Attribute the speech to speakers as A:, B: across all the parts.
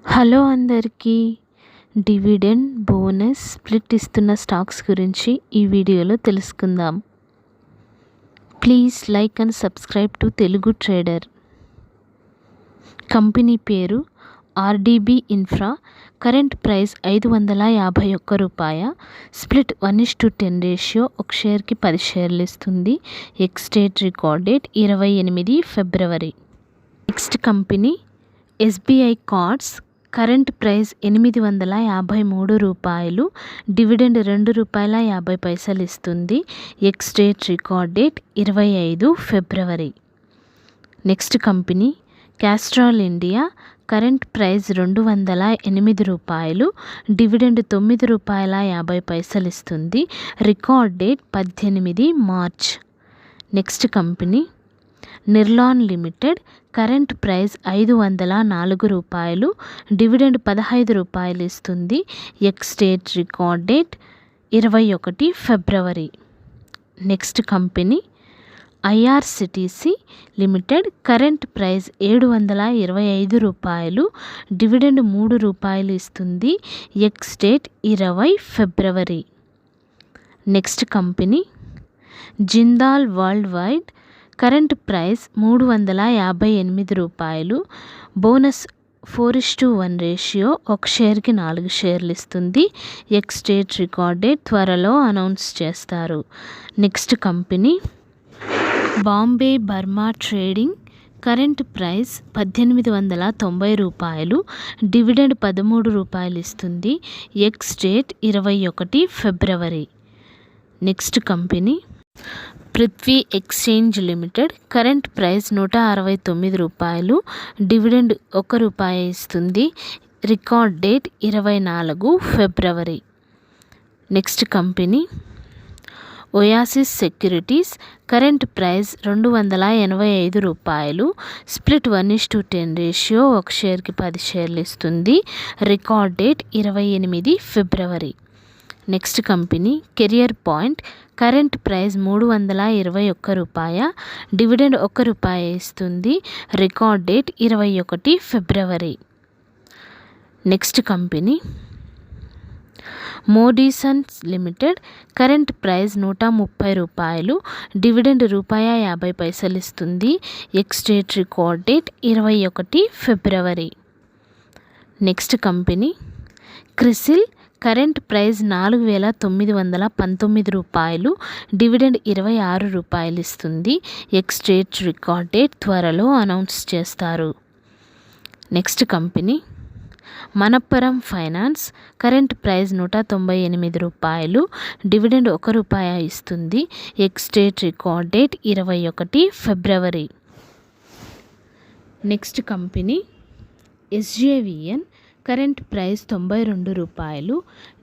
A: Hello అందరికీ. Dividend, bonus, split ఇస్తున్న stocks గురించి ఈ వీడియోలో తెలుసుకుందాం. Please like and subscribe to Telugu trader. Company పేరు RDB infra. Current price ₹551. Split 1:10 ratio. ఒక షేర్కి 10 షేర్లు ఇస్తుంది. ఎక్స్ డేట్ రికార్డ్ డేట్ 28 ఫిబ్రవరి. Next company SBI cards. Current price ₹853. Dividend ₹2.50 ఇస్తుంది. ఎక్స్ డేట్ రికార్డ్ డేట్ 25 ఫిబ్రవరి. Next company Castrol India. Current price ₹208. Dividend ₹9.50 ఇస్తుంది. Record date 18 March. Next company Nirlon limited. Current price ₹504. Dividend ₹15 ఇస్తుంది. Ex date record date 21 ఫిబ్రవరి. Next company IRCTC limited. Current price ₹725. Dividend ₹3 ఇస్తుంది. Ex date 20 ఫిబ్రవరి. Next company Jindal worldwide. Current price ₹358. Bonus 4:1 ratio. ఒక షేర్కి 4 షేర్లు ఇస్తుంది. Ex date record date త్వరలో announce చేస్తారు. Next company Bombay Burma trading. Current price ₹1890. Dividend ₹13 ఇస్తుంది. ఎక్స్ డేట్ 21 ఫిబ్రవరి. Next company Prithvi exchange limited. Current price ₹169. Dividend ₹1 ఇస్తుంది. రికార్డ్ డేట్ 24 ఫిబ్రవరి. Next company oasis securities. Current price ₹285. Split 1:10 ratio. ఒక షేర్కి 10 షేర్లు ఇస్తుంది. రికార్డ్ డేట్ 28 ఫిబ్రవరి. Next company career point. Current price ₹321. Dividend ₹1 ఇస్తుంది. రికార్డ్ డేట్ 21 ఫిబ్రవరి. Next company Modisons limited. Current price ₹130. Dividend ₹50 ఇస్తుంది. ఎక్స్ డేట్ రికార్డ్ డేట్ 21 ఫిబ్రవరి. Next company CRISIL. Current price ₹4,919. Dividend ₹26 ఇస్తుంది. ఎక్స్ డేట్ రికార్డ్ డేట్ త్వరలో announce చేస్తారు. Next company Manappuram finance. Current price ₹198. Dividend ₹1 ఇస్తుంది. Ex date record date 21 ఫిబ్రవరి. Next company SJVN. Current price ₹92.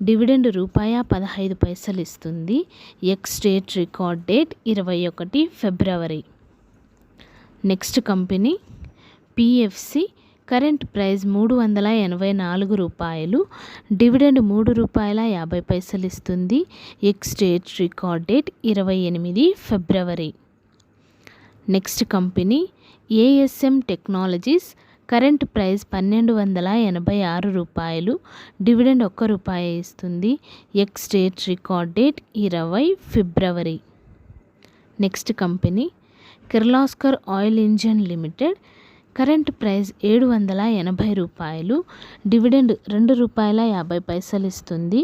A: Dividend ₹15 ఇస్తుంది. Ex date record date 21 ఫిబ్రవరి. Next company PFC. Current price ₹384. Dividend ₹3.50 ఇస్తుంది. Ex date record date 28 ఫిబ్రవరి. Next company ASM technologies. Current price ₹1,286. Dividend ₹1 ఇస్తుంది. Ex date record date 20 ఫిబ్రవరి. Next company Kirloskar oil engine limited. Current price ₹780. Dividend ₹2.50 ఇస్తుంది.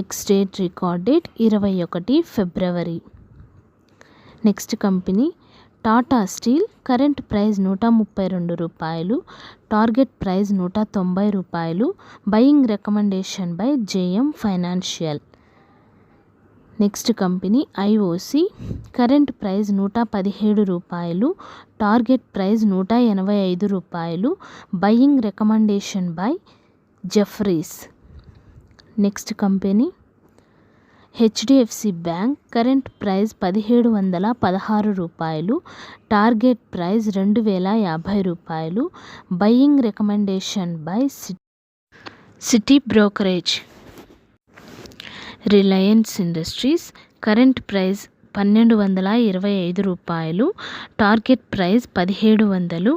A: Ex date record date 21 ఫిబ్రవరి. Next company Tata Steel. Current price ₹132. Target price ₹190. Buying recommendation by JM Financial. Next company IOC. Current price ₹117. Target price ₹185. Buying recommendation by Jefferies. Next company HDFC bank. Current price ₹1,716. Target price ₹2,050. Buying recommendation by Citi brokerage. Reliance Industries. Current price ₹1,225. Target price 1,700.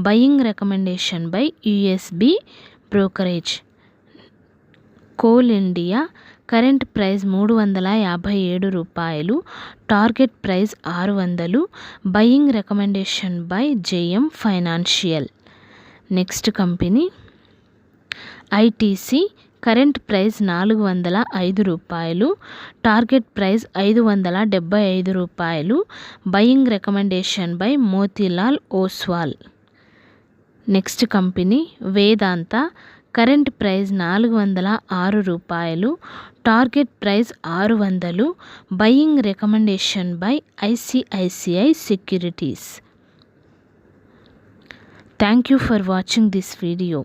A: Buying recommendation by USB brokerage. Coal India current price 357 రూపాయలు, target price 600, buying recommendation by JM Financial. Next company ITC current price 405 రూపాయలు, target price 575 రూపాయలు, buying recommendation by Motilal Oswal. Next company Vedanta current price 406 రూపాయలు, target price 600, buying recommendation by ICICI securities. Thank you for watching this video.